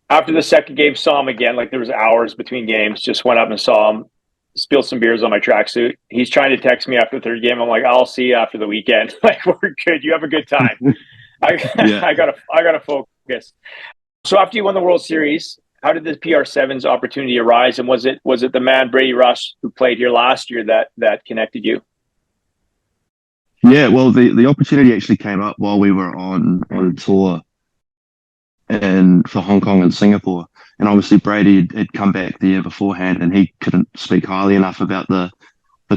After the second game, saw him again. There was hours between games. Just went up and saw him. Spilled some beers on my tracksuit. He's trying to text me after the third game. I'm like, I'll see you after the weekend. We're good. You have a good time. I gotta focus. So after you won the World Series, how did the PR7's opportunity arise? And was it the man Brady Rush who played here last year that connected you? Yeah, well, the opportunity actually came up while we were on tour and for Hong Kong and Singapore. And obviously Brady had come back the year beforehand, and he couldn't speak highly enough about the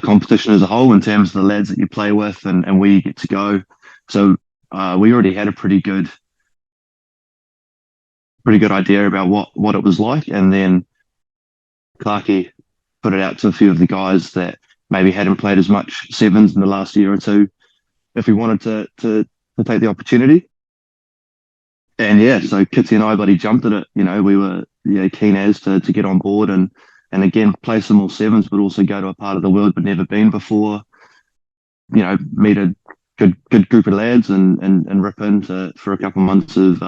competition as a whole in terms of the lads that you play with and where you get to go. So we already had a pretty good idea about what it was like. And then Clarkey put it out to a few of the guys that maybe hadn't played as much sevens in the last year or two, if we wanted to take the opportunity. And so Kitty and I bloody jumped at it. We were keen as to get on board and again play some more sevens, but also go to a part of the world we'd never been before. Meet a good group of lads and rip in for a couple of months of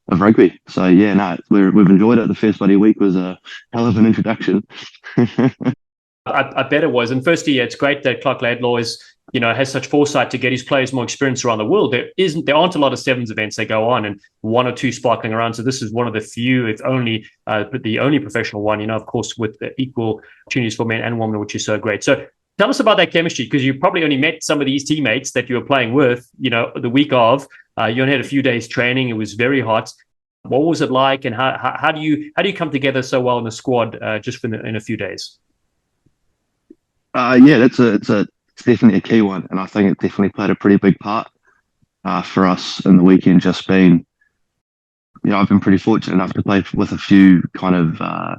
rugby. So we've enjoyed it. The first bloody week was a hell of an introduction. I bet it was. And firstly, it's great that Clark Laidlaw has such foresight to get his players more experience around the world. There aren't a lot of sevens events that go on, and one or two sparkling around. So this is one of the few, if only, but the only professional one. Of course, with equal opportunities for men and women, which is so great. So tell us about that chemistry, because you probably only met some of these teammates that you were playing with. The week of, you only had a few days training. It was very hot. What was it like, and how do you come together so well in the squad just in a few days? It's definitely a key one, and I think it definitely played a pretty big part for us in the weekend. Just being, I've been pretty fortunate enough to play with a few kind of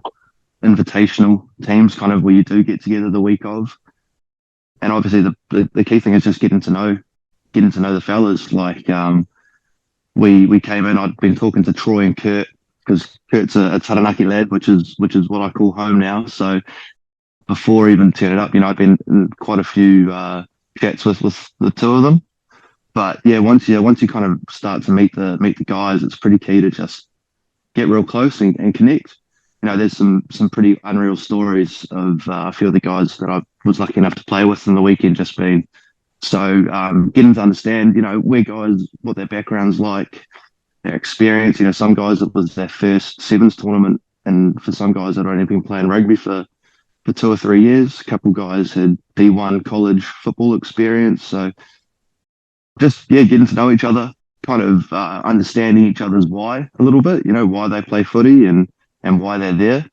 invitational teams, kind of where you do get together the week of, and obviously the key thing is just getting to know the fellas. We came in. I'd been talking to Troy and Kurt, because Kurt's a Taranaki lad, which is what I call home now. So before even turning up, I've been in quite a few chats with the two of them. But once you kind of start to meet the guys, it's pretty key to just get real close and connect. There's some pretty unreal stories of a few of the guys that I was lucky enough to play with in the weekend, just being so getting to understand, where guys, what their background's like, their experience. Some guys, it was their first sevens tournament, and for some guys that had only been playing rugby for 2 or 3 years. A couple guys had D1 college football experience. So just, getting to know each other, kind of understanding each other's why a little bit, why they play footy and why they're there.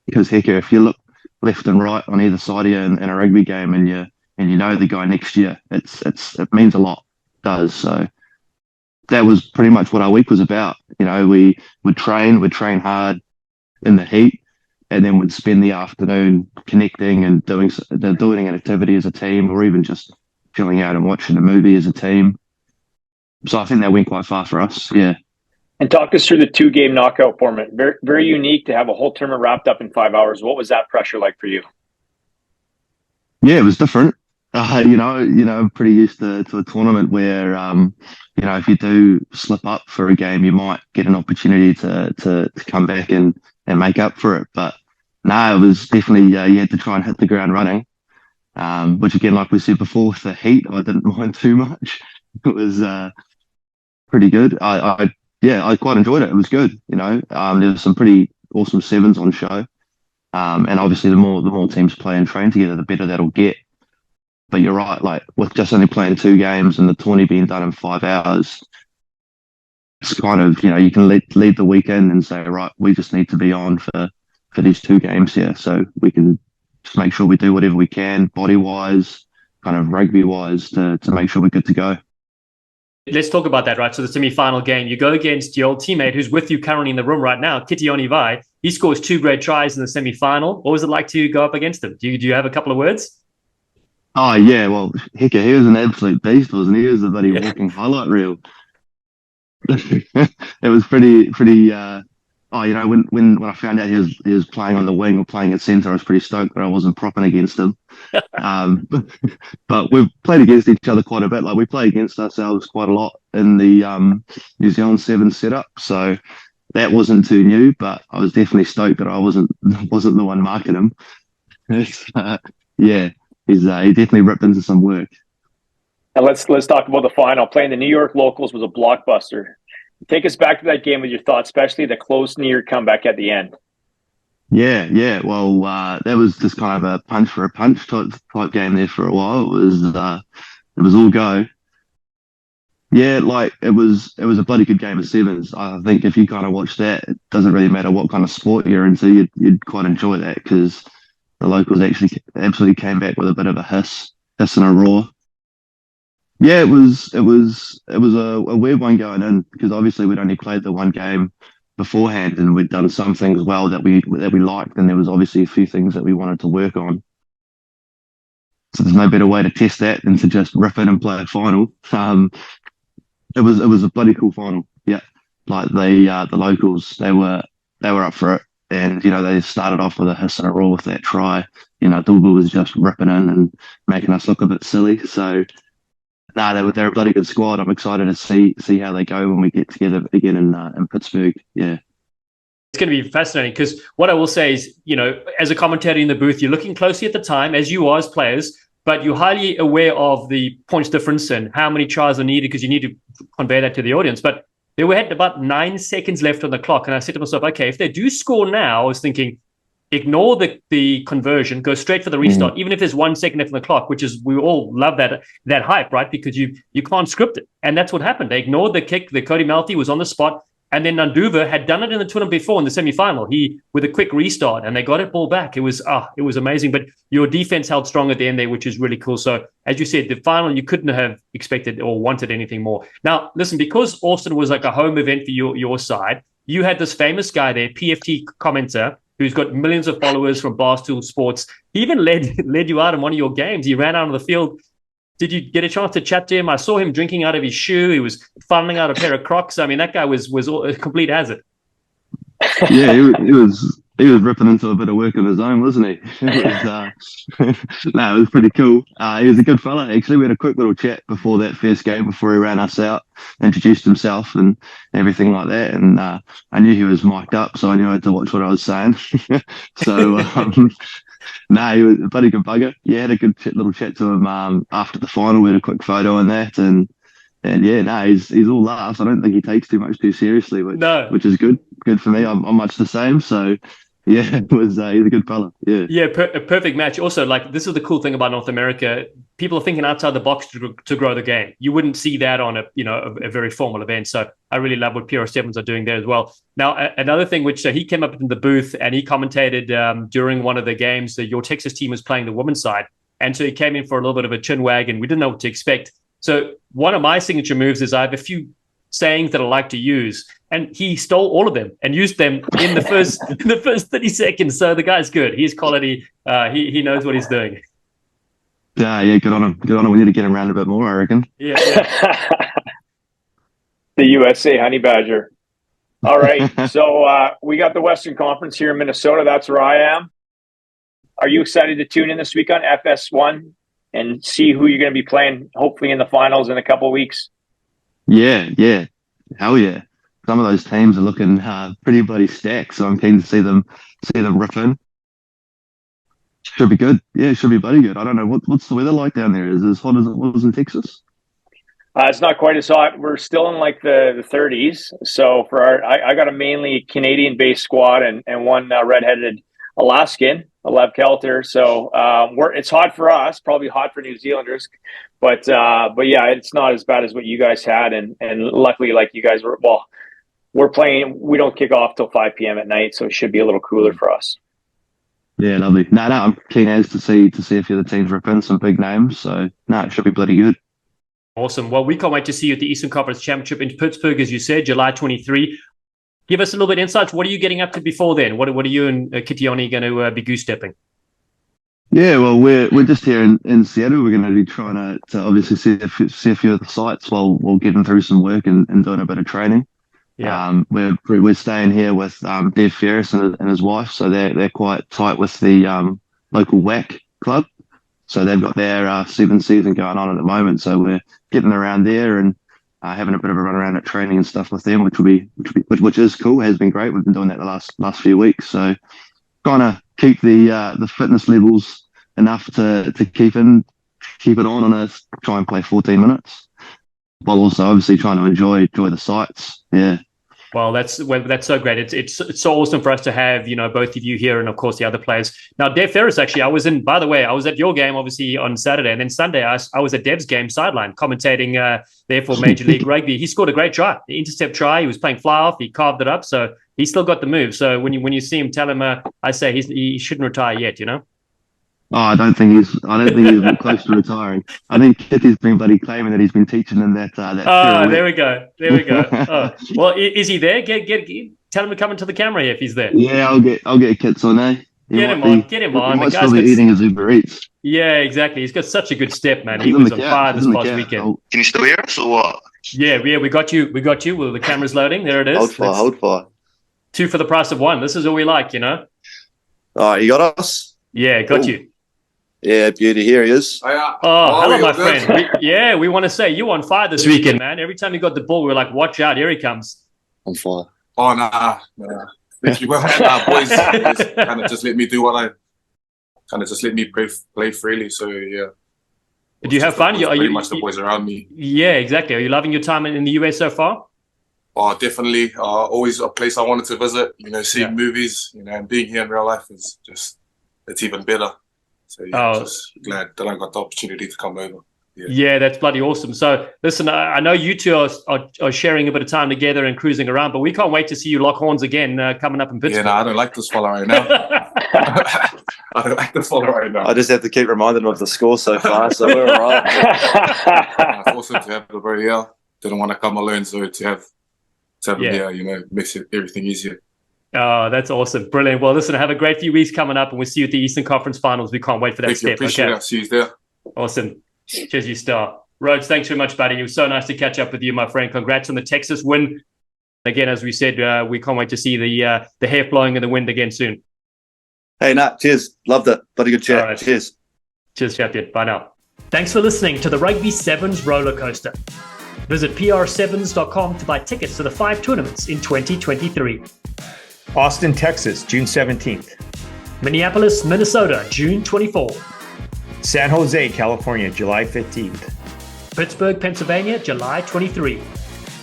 Because heck, if you look left and right on either side of you in a rugby game and you know the guy next to you, it means a lot, it does. So that was pretty much what our week was about. We would train hard in the heat, and then would spend the afternoon connecting and doing an activity as a team, or even just chilling out and watching a movie as a team. So I think that went quite far for us. Yeah. And talk us through the 2-game knockout format. Very, very unique to have a whole tournament wrapped up in 5 hours. What was that pressure like for you? Yeah, it was different. Pretty used to a tournament where, if you do slip up for a game, you might get an opportunity to come back and make up for it. But no, it was definitely, you had to try and hit the ground running, which again, like we said before, with the heat, I didn't mind too much. It was pretty good. I quite enjoyed it. It was good. There was some pretty awesome sevens on show. And obviously the more teams play and train together, the better that'll get. But you're right, like with just only playing 2 games and the tourney being done in 5 hours, it's kind of, you can lead the weekend and say, right, we just need to be on for these 2 games here. So we can just make sure we do whatever we can, body-wise, kind of rugby-wise, to make sure we're good to go. Let's talk about that, right? So the semi-final game, you go against your old teammate who's with you currently in the room right now, Kitioni Vai. He scores 2 great tries in the semi-final. What was it like to go up against him? Do you have a couple of words? Oh, yeah. Well, heck, he was an absolute beast, wasn't he? He was a bloody walking highlight reel. It was pretty. When I found out he was playing on the wing or playing at centre, I was pretty stoked that I wasn't propping against him. But we've played against each other quite a bit. Like we play against ourselves quite a lot in the New Zealand Sevens setup. So that wasn't too new, but I was definitely stoked that I wasn't the one marking him. He definitely ripped into some work. And let's talk about the final. Playing the New York locals was a blockbuster. Take us back to that game with your thoughts, especially the close near comeback at the end. Yeah. Well, that was just kind of a punch for a punch type game there for a while. It was all go. Yeah, like it was a bloody good game of sevens. I think if you kind of watch that, it doesn't really matter what kind of sport you're into, you'd quite enjoy that because the locals actually absolutely came back with a bit of a hiss and a roar. Yeah, it was a weird one going in because obviously we'd only played the one game beforehand and we'd done some things well that we liked, and there was obviously a few things that we wanted to work on. So there's no better way to test that than to just rip in and play a final. It was a bloody cool final. Yeah, like the locals, they were up for it, and they started off with a hiss and a roar with that try. Dulba was just ripping in and making us look a bit silly. So they're a bloody good squad. I'm excited to see how they go when we get together again in Pittsburgh. Yeah. It's going to be fascinating because what I will say is, as a commentator in the booth, you're looking closely at the time, as you are as players, but you're highly aware of the points difference and how many tries are needed because you need to convey that to the audience. But they had about 9 seconds left on the clock. And I said to myself, okay, if they do score now, I was thinking, ignore the conversion, go straight for the restart, even if there's 1 second left on the clock, which is, we all love that hype, right? Because you can't script it. And that's what happened. They ignored the kick. The Cody Malthy was on the spot. And then Nanduva had done it in the tournament before in the semi-final. He with a quick restart, and they got it ball back. It was amazing. But your defense held strong at the end there, which is really cool. So as you said, the final you couldn't have expected or wanted anything more. Now, listen, because Austin was like a home event for your side, you had this famous guy there, PFT commenter, who's got millions of followers from Barstool Sports. He even led you out in one of your games. He ran out on the field. Did you get a chance to chat to him? I saw him drinking out of his shoe. He was funneling out a pair of Crocs. I mean, that guy was a complete hazard. Yeah, he was ripping into a bit of work of his own, wasn't he? It was pretty cool. He was a good fella, actually. We had a quick little chat before that first game, before he ran us out, introduced himself and everything like that. And I knew he was mic'd up, so I knew I had to watch what I was saying. So, he was a bloody good bugger. Yeah, had a good little chat to him after the final. We had a quick photo on that, and he's all laughs. I don't think he takes too much too seriously, which is good for me. I'm much the same. So yeah, he's a good fella. Yeah, a perfect match. Also, like, this is the cool thing about North America. People are thinking outside the box to grow the game. You wouldn't see that on a very formal event. So I really love what PR Sevens are doing there as well. Now, another thing which he came up in the booth and he commentated during one of the games that your Texas team was playing the women's side. And so he came in for a little bit of a chin wag and we didn't know what to expect. So one of my signature moves is I have a few sayings that I like to use, and he stole all of them and used them in the first 30 seconds. So the guy's good. He's quality. He knows what he's doing. Yeah, good on him. Good on him. We need to get him around a bit more, I reckon. Yeah. The USA Honey Badger. All right. So we got the Western Conference here in Minnesota. That's where I am. Are you excited to tune in this week on FS1 and see who you're going to be playing, hopefully in the finals in a couple of weeks? Yeah. Hell yeah. Some of those teams are looking pretty bloody stacked, so I'm keen to see them rip in. Should be good. Yeah, it should be bloody good. I don't know what's the weather like down there. Is it as hot as it was in Texas? It's not quite as hot. We're still in like the 30s. So for I got a mainly Canadian-based squad and one redheaded Alaskan, Lev Kelter. So it's hot for us, probably hot for New Zealanders, but yeah, it's not as bad as what you guys had. And luckily, like you guys we're playing. We don't kick off till 5 p.m. at night, so it should be a little cooler for us. Yeah, lovely. No, I'm keen as to see a few of the teams rip in some big names. So no, it should be bloody good. Awesome. Well, we can't wait to see you at the Eastern Conference Championship in Pittsburgh, as you said, July 23. Give us a little bit of insights. What are you getting up to before then? What are you and Kitione going to be goose-stepping? Yeah, well, we're just here in Seattle. We're going to be trying to obviously see a few of the sites while getting through some work and doing a bit of training. Yeah. We're staying here with Dev Ferris and his wife, so they're quite tight with the local WAC club. So they've got their seventh season going on at the moment. So we're getting around there and having a bit of a run around at training and stuff with them, which is cool. Has been great. We've been doing that the last few weeks. So kind of keep the fitness levels enough to keep it on try and play 14 minutes, while also obviously trying to enjoy the sights. Yeah. Well, that's so great. It's so awesome for us to have, both of you here and, of course, the other players. Now, Dev Ferris, actually, I was at your game, obviously, on Saturday. And then Sunday, I was at Dev's game sideline, commentating there for Major League Rugby. He scored a great try, the intercept try. He was playing fly-off. He carved it up. So he's still got the move. So when you see him, tell him, I say he shouldn't retire yet, Oh, I don't think he's close to retiring. I think Kitty's been bloody claiming that he's been teaching in that. Oh, there we go. Oh. Well, is he there? Tell him to come into the camera if he's there. Yeah, I'll get Kits on there. Get him on. He might still be eating his Uber Eats. Yeah, exactly. He's got such a good step, man. He was on fire this past weekend. Can you still hear us or what? Yeah, we got you. Well, the camera's loading. There it is. Hold fire. 2 for the price of 1. This is all we like, All right, you got us? Yeah, got you. Yeah, beauty. Here he is. Hello, my friend. We want to say you on fire this weekend, man. Every time you got the ball, we were like, watch out, here he comes. On fire. Oh, nah. Boys kind of just let me do what let me play freely. So, yeah. Do you have fun? Pretty much the boys around me. Yeah, exactly. Are you loving your time in the US so far? Oh, definitely. Always a place I wanted to visit. Seeing movies, and being here in real life is it's even better. So just glad that I got the opportunity to come over. Yeah, that's bloody awesome. So listen, I know you two are sharing a bit of time together and cruising around, but we can't wait to see you lock horns again coming up in Pittsburgh. Yeah, no, I don't like this fella right now. I just have to keep reminding him of the score so far, so we're all right. I forced him to have the bro here. Didn't want to come alone, so to have him here, makes everything easier. Oh, that's awesome. Brilliant. Well, listen, have a great few weeks coming up and we'll see you at the Eastern Conference Finals. We can't wait for that step. Appreciate it. See you there. Awesome. Cheers, you star. Rhodes, thanks very much, buddy. It was so nice to catch up with you, my friend. Congrats on the Texas win. Again, as we said, we can't wait to see the hair flowing in the wind again soon. Hey, Nat, cheers. Loved it. Bloody good chat. Right. Cheers. Cheers, champion. Bye now. Thanks for listening to the Rugby Sevens Rollercoaster. Visit pr7s.com to buy tickets to the 5 tournaments in 2023. Austin, Texas, June 17th. Minneapolis, Minnesota, June 24th. San Jose, California, July 15th. Pittsburgh, Pennsylvania, July 23.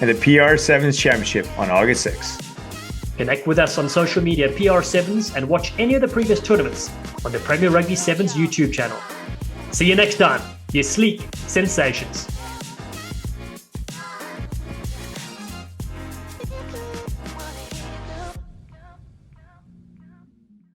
And the PR Sevens Championship on August 6th. Connect with us on social media at PR7s and watch any of the previous tournaments on the Premier Rugby Sevens YouTube channel. See you next time. You sleek sensations.